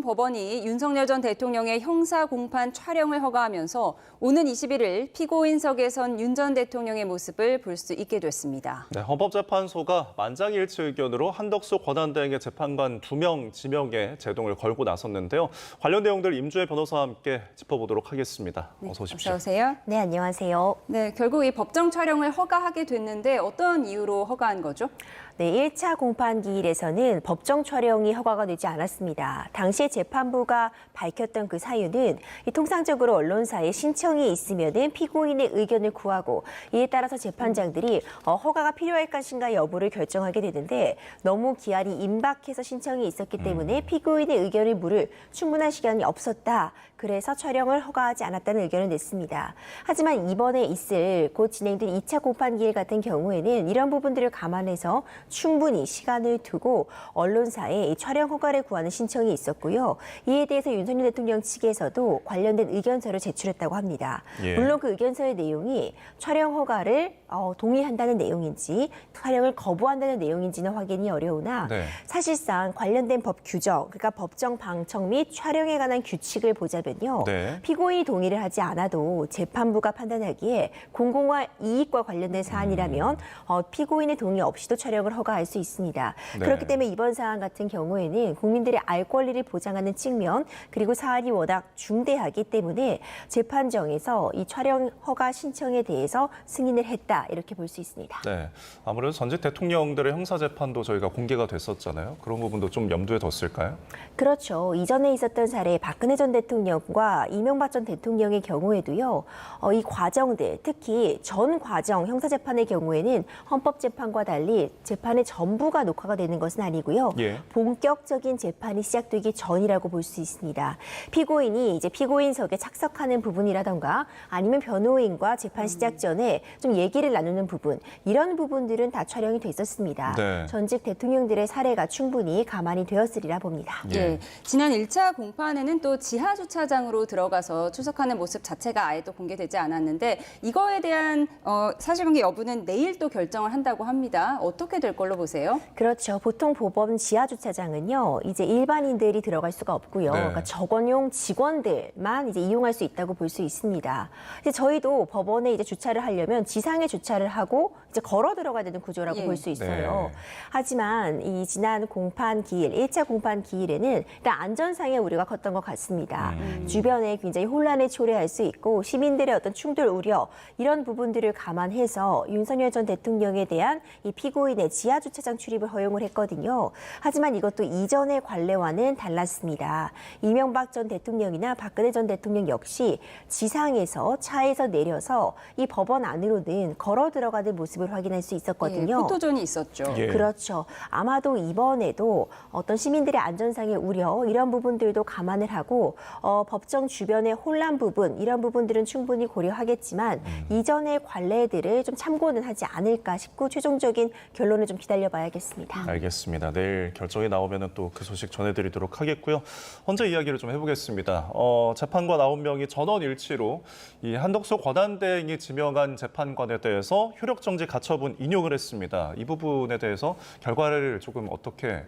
법원이 윤석열 전 대통령의 형사 공판 촬영을 허가하면서 오는 21일 피고인석에 선 윤 전 대통령의 모습을 볼 수 있게 됐습니다. 네, 헌법재판소가 만장일치 의견으로 한덕수 권한대행의 재판관 2명 지명에 제동을 걸고 나섰는데요. 관련 내용들 임주혜 변호사와 함께 짚어보도록 하겠습니다. 어서 오십시오. 어서 오세요. 네, 안녕하세요. 네, 결국 이 법정 촬영을 허가하게 됐는데 어떤 이유로 허가한 거죠? 네, 1차 공판 기일에서는 법정 촬영이 허가가 되지 않았습니다. 당시에 재판부가 밝혔던 그 사유는 통상적으로 언론사에 신청이 있으면은 피고인의 의견을 구하고 이에 따라서 재판장들이 허가가 필요할 것인가 여부를 결정하게 되는데 너무 기한이 임박해서 신청이 있었기 때문에 피고인의 의견을 물을 충분한 시간이 없었다. 그래서 촬영을 허가하지 않았다는 의견을 냈습니다. 하지만 이번에 있을 곧 진행된 2차 공판 기일 같은 경우에는 이런 부분들을 감안해서 충분히 시간을 두고 언론사에 촬영 허가를 구하는 신청이 있었고요. 이에 대해서 윤석열 대통령 측에서도 관련된 의견서를 제출했다고 합니다. 물론 그 의견서의 내용이 촬영 허가를 동의한다는 내용인지 촬영을 거부한다는 내용인지는 확인이 어려우나 사실상 관련된 법 규정, 그러니까 법정 방청 및 촬영에 관한 규칙을 보자면요. 피고인이 동의를 하지 않아도 재판부가 판단하기에 공공과 이익과 관련된 사안이라면 피고인의 동의 없이도 촬영을 허가할 수 있습니다. 그렇기 때문에 이번 사안 같은 경우에는 국민들의 알 권리를 보장하는 측면 그리고 사안이 워낙 중대하기 때문에 재판정에서 이 촬영 허가 신청에 대해서 승인을 했다 이렇게 볼 수 있습니다. 네, 아무래도 전직 대통령들의 형사재판도 저희가 공개가 됐었잖아요. 그런 부분도 좀 염두에 뒀을까요? 그렇죠. 이전에 있었던 사례 박근혜 전 대통령과 이명박 전 대통령의 경우에도요. 이 과정들, 특히 전 과정 형사재판의 경우에는 헌법재판과 달리 재판의 전부가 녹화가 되는 것은 아니고요. 본격적인 재판이 시작되기 전이라고 볼 수 있습니다. 피고인이 이제 피고인석에 착석하는 부분이라던가 아니면 변호인과 재판 시작 전에 좀 얘기를 나누는 부분, 이런 부분들은 다 촬영이 됐었습니다. 전직 대통령들의 사례가 충분히 감안이 되었으리라 봅니다. 지난 1차 공판에는 또 지하 주차장으로 들어가서 출석하는 모습 자체가 아예 또 공개되지 않았는데 이거에 대한 사실관계 여부는 내일 또 결정을 한다고 합니다. 어떻게 될 걸로 보세요? 그렇죠. 보통 법원 지하 주차장은요, 이제 일반인들이 들어갈 수가 없고요. 그러니까 적원용 직원들만 이제 이용할 수 있다고 볼 수 있습니다. 이제 저희도 법원에 이제 주차를 하려면 지상에 주차를 하고 이제 걸어 들어가야 되는 구조라고 볼 수 있어요. 하지만 이 지난 공판 기일, 1차 공판 기일에는 일단 안전상의 우려가 컸던 것 같습니다. 주변에 굉장히 혼란을 초래할 수 있고 시민들의 어떤 충돌 우려 이런 부분들을 감안해서 윤석열 전 대통령에 대한 이 피고인의 지하 주차장 출입을 허용을 했거든요. 하지만 이것도 이전의 관례와는 달랐습니다. 이명박 전 대통령이나 박근혜 전 대통령 역시 지상에서 차에서 내려서 이 법원 안으로는 걸어 들어가는 모습을 확인할 수 있었거든요. 포토존이 있었죠. 그렇죠. 아마도 이번에도 어떤 시민들의 안전상의 우려 이런 부분들도 감안을 하고 법정 주변의 혼란 부분 이런 부분들은 충분히 고려하겠지만 이전의 관례들을 좀 참고는 하지 않을까 싶고 최종적인 결론을 좀 기다려봐야겠습니다. 알겠습니다. 내일 결정이 나오면 또 그 소식 전해드리도록 하겠고요. 헌재 이야기를 좀 해보겠습니다. 재판관 9명이 전원 일치로 이 한덕수 권한대행이 지명한 재판관에 대해서 효력정지 가처분 인용을 했습니다. 이 부분에 대해서 결과를 조금 어떻게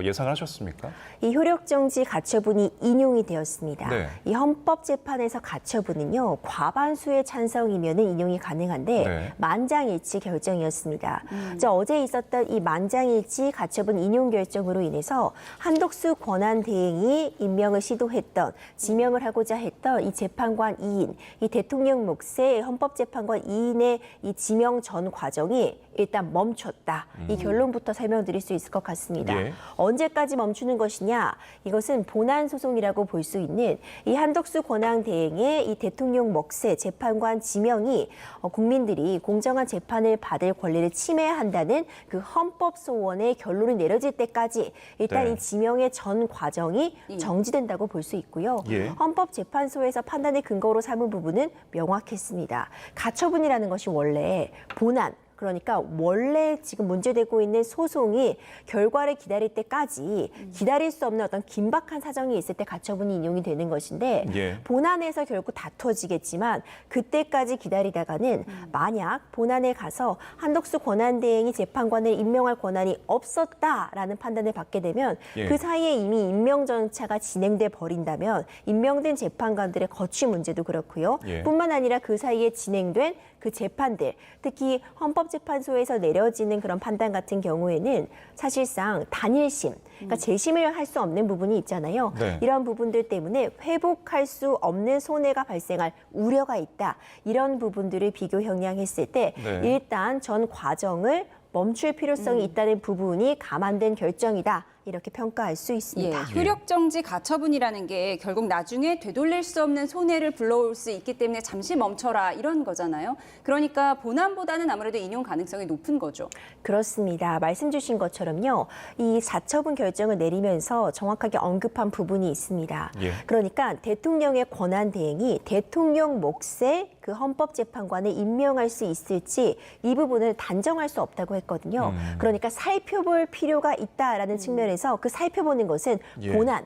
예상을 하셨습니까? 이 효력정지 가처분이 인용이 되었습니다. 이 헌법재판에서 가처분은요. 과반수의 찬성이면 인용이 가능한데 만장일치 결정이었습니다. 어제 있었던 이 만장일치 가처분 인용 결정으로 인해서 한덕수 권한대행이 임명을 시도했던 지명을 하고자 했던 이 재판관 2인, 이 대통령 몫의 헌법재판관 2인의 이 지명 전 과정이 일단 멈췄다. 이 결론부터 설명드릴 수 있을 것 같습니다. 언제까지 멈추는 것이냐? 이것은 본안 소송이라고 볼 수 있는 이 한덕수 권한대행의 이 대통령 몫의 재판관 지명이 국민들이 공정한 재판을 받을 권리를 침해한다는 그 헌법 소원의 결론이 내려질 때까지 일단 이 지명의 전 과정이 정지된다고 볼 수 있고요. 헌법재판소에서 판단의 근거로 삼은 부분은 명확했습니다. 가처분이라는 것이 원래 본안 그러니까 원래 지금 문제되고 있는 소송이 결과를 기다릴 때까지 기다릴 수 없는 어떤 긴박한 사정이 있을 때 가처분이 인용이 되는 것인데 예. 본안에서 결국 다투어지겠지만 그때까지 기다리다가는 만약 본안에 가서 한덕수 권한대행이 재판관을 임명할 권한이 없었다라는 판단을 받게 되면 예. 그 사이에 이미 임명 절차가 진행돼 버린다면 임명된 재판관들의 거취 문제도 그렇고요. 예. 뿐만 아니라 그 사이에 진행된 그 재판들, 특히 헌법재판소에서 내려지는 그런 판단 같은 경우에는 사실상 단일심, 그러니까 재심을 할 수 없는 부분이 있잖아요. 네. 이런 부분들 때문에 회복할 수 없는 손해가 발생할 우려가 있다. 이런 부분들을 비교 형량했을 때 네. 일단 전 과정을 멈출 필요성이 있다는 부분이 감안된 결정이다. 이렇게 평가할 수 예, 있습니다. 효력정지 가처분이라는 게 결국 나중에 되돌릴 수 없는 손해를 불러올 수 있기 때문에 잠시 멈춰라 이런 거잖아요. 그러니까 본안보다는 아무래도 인용 가능성이 높은 거죠. 그렇습니다. 말씀 주신 것처럼요. 이 사처분 결정을 내리면서 정확하게 언급한 부분이 있습니다. 예. 그러니까 대통령의 권한 대행이 대통령 몫에 그 헌법재판관을 임명할 수 있을지 이 부분을 단정할 수 없다고 했거든요. 그러니까 살펴볼 필요가 있다라는 측면에서 그 살펴보는 것은 예. 본안,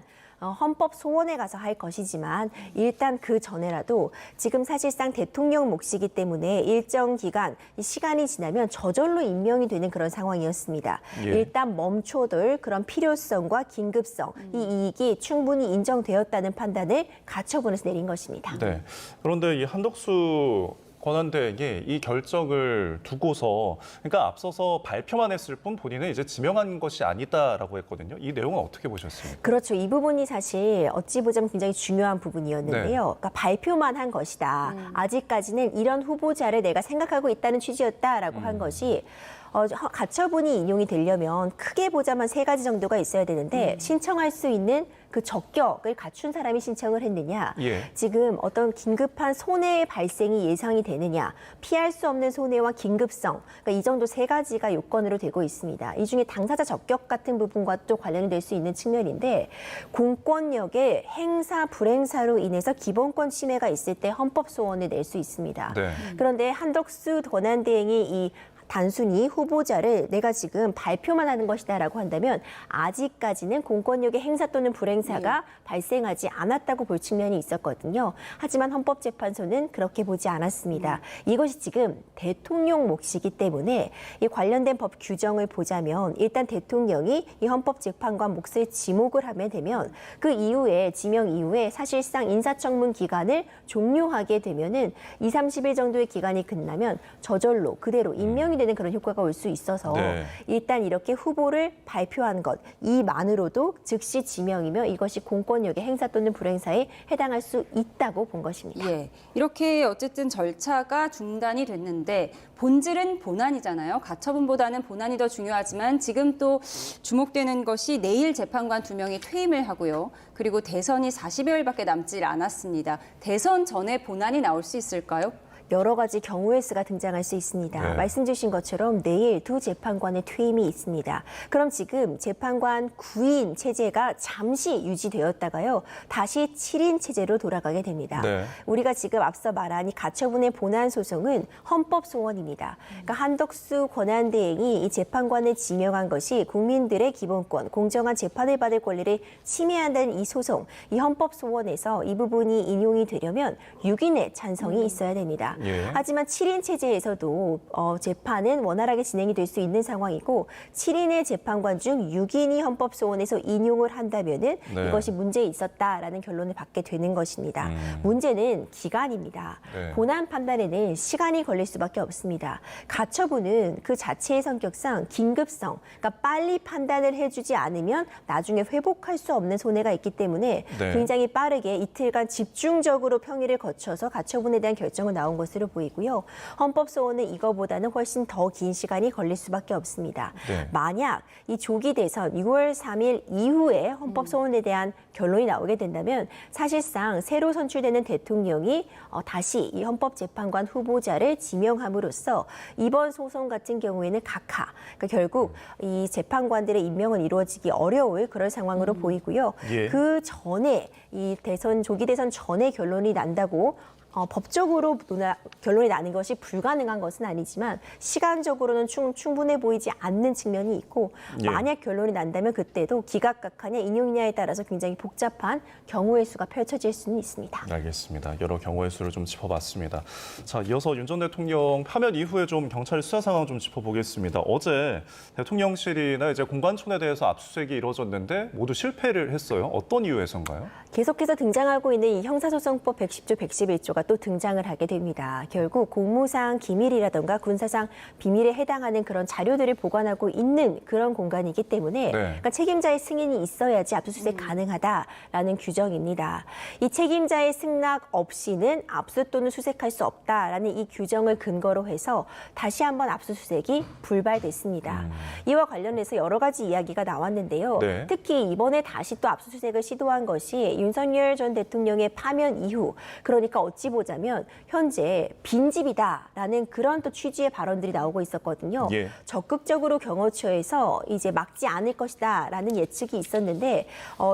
헌법 소원에 가서 할 것이지만 일단 그 전에라도 지금 사실상 대통령 몫이기 때문에 일정 기간 시간이 지나면 저절로 임명이 되는 그런 상황이었습니다. 예. 일단 멈춰둘 그런 필요성과 긴급성 이 이익이 충분히 인정되었다는 판단을 가처분에서 내린 것입니다. 네. 그런데 이 한덕수 권한대행이 이 결정을 두고서 그러니까 앞서서 발표만 했을 뿐 본인은 이제 지명한 것이 아니다라고 했거든요. 이 내용은 어떻게 보셨습니까? 그렇죠. 이 부분이 사실 어찌 보자면 굉장히 중요한 부분이었는데요. 네. 그러니까 발표만 한 것이다. 아직까지는 이런 후보자를 내가 생각하고 있다는 취지였다라고 한 것이 가처분이 인용이 되려면 크게 보자면 3가지 정도가 있어야 되는데 신청할 수 있는 그 적격을 갖춘 사람이 신청을 했느냐, 예. 지금 어떤 긴급한 손해 발생이 예상이 되느냐, 피할 수 없는 손해와 긴급성, 그러니까 이 정도 3가지가 요건으로 되고 있습니다. 이 중에 당사자 적격 같은 부분과 또 관련이 될 수 있는 측면인데 공권력의 행사 불행사로 인해서 기본권 침해가 있을 때 헌법 소원을 낼 수 있습니다. 네. 그런데 한덕수 권한대행이 이 단순히 후보자를 내가 지금 발표만 하는 것이다라고 한다면 아직까지는 공권력의 행사 또는 불행사가 발생하지 않았다고 볼 측면이 있었거든요. 하지만 헌법재판소는 그렇게 보지 않았습니다. 이것이 지금 대통령 몫이기 때문에 이 관련된 법 규정을 보자면 일단 대통령이 이 헌법재판관 몫을 지목을 하게 되면 그 이후에 지명 이후에 사실상 인사청문 기간을 종료하게 되면은 30일 정도의 기간이 끝나면 저절로 그대로 임명이 되는 그런 효과가 올 수 있어서 네. 일단 이렇게 후보를 발표한 것 이만으로도 즉시 지명이며 이것이 공권력의 행사 또는 불행사에 해당할 수 있다고 본 것입니다. 예, 이렇게 어쨌든 절차가 중단이 됐는데 본질은 본안이잖아요. 가처분보다는 본안이 더 중요하지만 지금 또 주목되는 것이 내일 재판관 2명이 퇴임을 하고요. 그리고 대선이 40여일밖에 남질 않았습니다. 대선 전에 본안이 나올 수 있을까요? 여러 가지 경우의 수가 등장할 수 있습니다. 네. 말씀 주신 것처럼 내일 2 재판관의 퇴임이 있습니다. 그럼 지금 재판관 9인 체제가 잠시 유지되었다가요. 다시 7인 체제로 돌아가게 됩니다. 네. 우리가 지금 앞서 말한 이 가처분의 본안 소송은 헌법 소원입니다. 그러니까 한덕수 권한대행이 이 재판관을 지명한 것이 국민들의 기본권, 공정한 재판을 받을 권리를 침해한다는 이 소송, 이 헌법 소원에서 이 부분이 인용이 되려면 6인의 찬성이 있어야 됩니다. 예. 하지만 7인 체제에서도 재판은 원활하게 진행이 될 수 있는 상황이고 7인의 재판관 중 6인이 헌법소원에서 인용을 한다면은 네. 이것이 문제 있었다라는 결론을 받게 되는 것입니다. 문제는 기간입니다. 네. 본안 판단에는 시간이 걸릴 수밖에 없습니다. 가처분은 그 자체의 성격상 긴급성, 그러니까 빨리 판단을 해주지 않으면 나중에 회복할 수 없는 손해가 있기 때문에 네. 굉장히 빠르게 이틀간 집중적으로 평일을 거쳐서 가처분에 대한 결정을 나온 것으로 보이고요. 헌법소원은 이거보다는 훨씬 더 긴 시간이 걸릴 수밖에 없습니다. 네. 만약 이 조기 대선 6월 3일 이후에 헌법소원에 대한 결론이 나오게 된다면 사실상 새로 선출되는 대통령이 다시 이 헌법재판관 후보자를 지명함으로써 이번 소송 같은 경우에는 각하, 그러니까 결국 이 재판관들의 임명은 이루어지기 어려울 그런 상황으로 보이고요. 예. 그 전에 이 대선 조기 대선 전에 결론이 난다고 법적으로 결론이 나는 것이 불가능한 것은 아니지만 시간적으로는 충분해 보이지 않는 측면이 있고 예. 만약 결론이 난다면 그때도 기각각하냐 인용이냐에 따라서 굉장히 복잡한 경우의 수가 펼쳐질 수는 있습니다. 알겠습니다. 여러 경우의 수를 좀 짚어봤습니다. 자, 이어서 윤 전 대통령 파면 이후에 좀 경찰 수사 상황 좀 짚어보겠습니다. 어제 대통령실이나 이제 공관촌에 대해서 압수수색이 이루어졌는데 모두 실패를 했어요. 어떤 이유에서인가요? 계속해서 등장하고 있는 이 형사소송법 110조, 111조가 또 등장을 하게 됩니다. 결국 공무상 기밀이라던가 군사상 비밀에 해당하는 그런 자료들을 보관하고 있는 그런 공간이기 때문에 그러니까 책임자의 승인이 있어야지 압수수색 가능하다라는 규정입니다. 이 책임자의 승낙 없이는 압수 또는 수색할 수 없다라는 이 규정을 근거로 해서 다시 한번 압수수색이 불발됐습니다. 이와 관련해서 여러 가지 이야기가 나왔는데요. 네. 특히 이번에 다시 또 압수수색을 시도한 것이 윤석열 전 대통령의 파면 이후, 그러니까 어찌 보자면 현재 빈집이다라는 그런 또 취지의 발언들이 나오고 있었거든요. 예. 적극적으로 경호처에서 이제 막지 않을 것이다라는 예측이 있었는데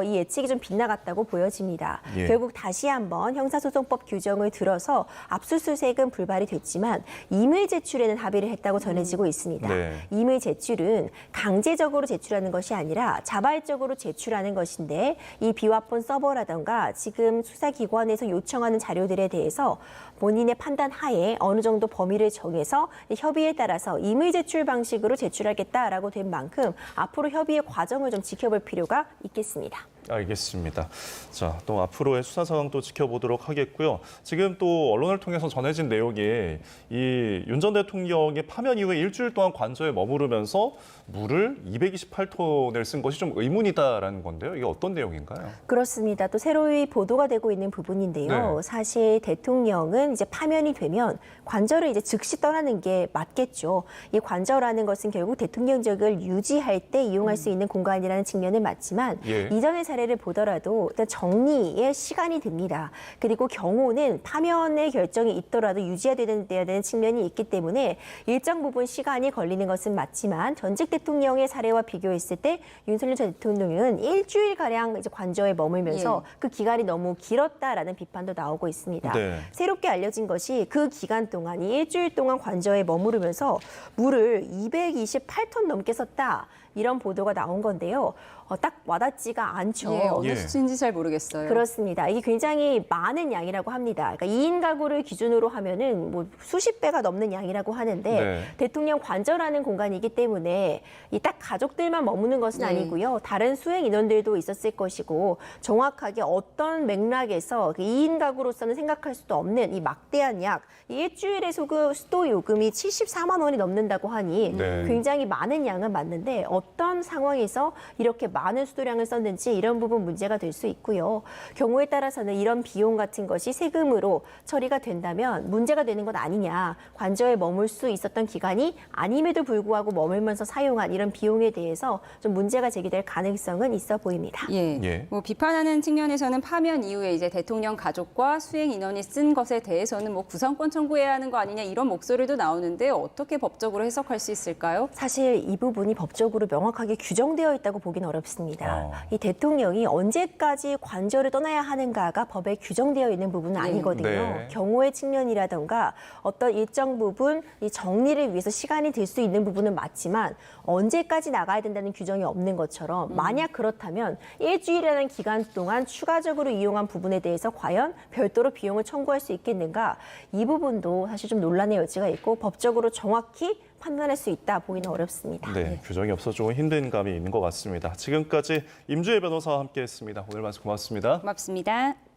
이 예측이 좀 빗나갔다고 보여집니다. 예. 결국 다시 한번 형사소송법 규정을 들어서 압수수색은 불발이 됐지만 임의 제출에는 합의를 했다고 전해지고 있습니다. 네. 임의 제출은 강제적으로 제출하는 것이 아니라 자발적으로 제출하는 것인데 이 비화폰 서버라던가 지금 수사기관에서 요청하는 자료들에 대해서 본인의 판단 하에 어느 정도 범위를 정해서 협의에 따라서 임의 제출 방식으로 제출하겠다라고 된 만큼 앞으로 협의의 과정을 좀 지켜볼 필요가 있겠습니다. 알겠습니다. 자, 또 앞으로의 수사 상황도 지켜보도록 하겠고요. 지금 또 언론을 통해서 전해진 내용이 이 윤 전 대통령의 파면 이후에 일주일 동안 관저에 머무르면서 물을 228톤을 쓴 것이 좀 의문이다라는 건데요. 이게 어떤 내용인가요? 그렇습니다. 또 새로이 보도가 되고 있는 부분인데요. 네. 사실 대통령은 이제 파면이 되면 관저를 이제 즉시 떠나는 게 맞겠죠. 이 관저라는 것은 결국 대통령직을 유지할 때 이용할 수 있는 공간이라는 측면은 맞지만 예. 이전의 사례를 보더라도 일단 정리에 시간이 듭니다. 그리고 경호는 파면의 결정이 있더라도 유지해야 되는 측면이 있기 때문에 일정 부분 시간이 걸리는 것은 맞지만 전직 대통령의 사례와 비교했을 때 윤석열 전 대통령은 일주일가량 이제 관저에 머물면서 그 기간이 너무 길었다라는 비판도 나오고 있습니다. 네. 새롭게 알려진 것이 그 기간 동안 이 일주일 동안 관저에 머무르면서 물을 228톤 넘게 썼다. 이런 보도가 나온 건데요. 딱 와닿지가 않죠. 예, 어느 예. 수치인지 잘 모르겠어요. 그렇습니다. 이게 굉장히 많은 양이라고 합니다. 그러니까 2인 가구를 기준으로 하면은 뭐 수십 배가 넘는 양이라고 하는데 네. 대통령 관저라는 공간이기 때문에 이 딱 가족들만 머무는 것은 네. 아니고요. 다른 수행 인원들도 있었을 것이고 정확하게 어떤 맥락에서 그 2인 가구로서는 생각할 수도 없는 이 막대한 약, 이 일주일에 수도 요금이 74만 원이 넘는다고 하니 네. 굉장히 많은 양은 맞는데 어떤 상황에서 이렇게 많은 수도량을 썼는지 이런 부분 문제가 될 수 있고요. 경우에 따라서는 이런 비용 같은 것이 세금으로 처리가 된다면 문제가 되는 것 아니냐. 관저에 머물 수 있었던 기간이 아님에도 불구하고 머물면서 사용한 이런 비용에 대해서 좀 문제가 제기될 가능성은 있어 보입니다. 예. 예. 뭐 비판하는 측면에서는 파면 이후에 이제 대통령 가족과 수행 인원이 쓴 것에 대해서는 뭐 구상권 청구해야 하는 거 아니냐 이런 목소리도 나오는데 어떻게 법적으로 해석할 수 있을까요? 사실 이 부분이 법적으로 명확하게 규정되어 있다고 보긴 어렵습니다. 이 대통령이 언제까지 관저를 떠나야 하는가가 법에 규정되어 있는 부분은 아니거든요. 네. 경호의 측면이라던가 어떤 일정 부분 이 정리를 위해서 시간이 들 수 있는 부분은 맞지만 언제까지 나가야 된다는 규정이 없는 것처럼 만약 그렇다면 일주일이라는 기간 동안 추가적으로 이용한 부분에 대해서 과연 별도로 비용을 청구할 수 있겠는가? 이 부분도 사실 좀 논란의 여지가 있고 법적으로 정확히 판단할 수 있다 보기는 어렵습니다. 네, 규정이 없어 조금 힘든 감이 있는 것 같습니다. 지금까지 임주혜 변호사와 함께했습니다. 오늘 말씀 고맙습니다. 고맙습니다.